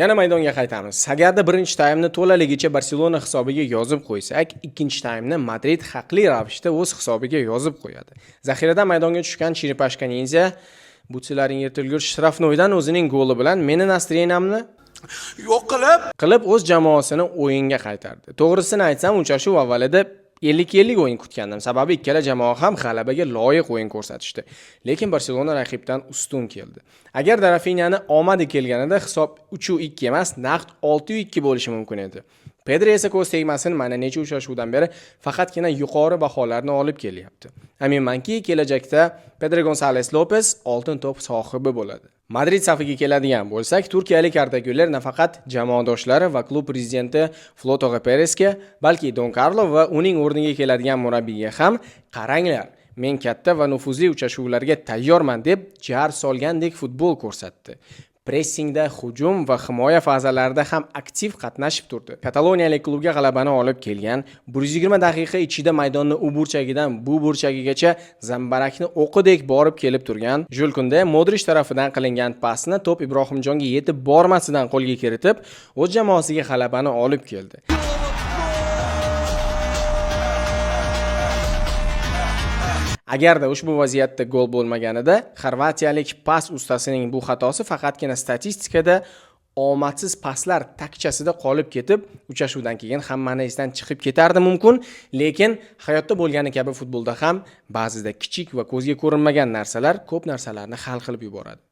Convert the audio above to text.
Yana maydonga qaytamiz. Agarda birinchi taymni to'laligicha Barselona hisobiga yozib qo'ysak, ikkinchi taymni Madrid haqli ravishda o'z hisobiga yozib qo'yadi. Zaxiradan maydonga tushgan Chiripashka Ninja butsilaring ertilgur Shrafnoydan o'zining goli bilan meni nastrenamni yo'q qilib o'z jamoasini o'yinga qaytardi. To'g'risini aytsam, uchrashuv avvalida 50-50 o'yin kutgandim. Sababi ikkala jamoa ham g'alabaga loyiq o'yin ko'rsatishdi. Lekin Barselona raqibdan ustun keldi. Agar Rafinhani omadi kelganida hisob 3-2 emas, naqd 6-2 bo'lishi mumkin edi. Pedri esa ko'z tegmasin, mana necha uchrashuvdan beri faqatgina yuqori baholarni olib kelyapti. Aminmanki, kelajakda Pedro González Lopez oltin to'p sohibi bo'ladi. Madrid safiga keladigan bo'lsak, turkiyalik ardoqchilar nafaqat jamoadoshlari va klub prezidenti Flotoga Perezga, balki Don Carlo va uning o'rniga keladigan murabbiyga ham qaranglar, men katta va nufuzli uchrashuvlarga tayyorman deb jar solgandek futbol ko'rsatdi. Pressingda, hujum va himoya fazalarida ham aktiv qatnashib turdi. Kataloniyalik klubga g'alabani olib kelgan, 120 daqiqa ichida maydonni u burchagidan bu burchagigacha zambarakni o'qidek borib kelib turgan Jules Koundé Modric tarafidan qilingan pasni to'p Ibrohimjonga yetib bormasidan qo'lga kiritib, o'z jamoasiga g'alabani olib keldi. Agarda ushbu vaziyatda gol bo'lmaganida, xorvatiyalik pas ustasining bu xatosi faqatgina statistikada omadsiz paslar takchasida qolib ketib, uchrashuvdan keyin hammani esdan chiqib ketardi mumkin, lekin hayotda bo'lgani kabi futbolda ham ba'zida kichik va ko'zga ko'rinmagan narsalar ko'p narsalarni hal qilib yuboradi.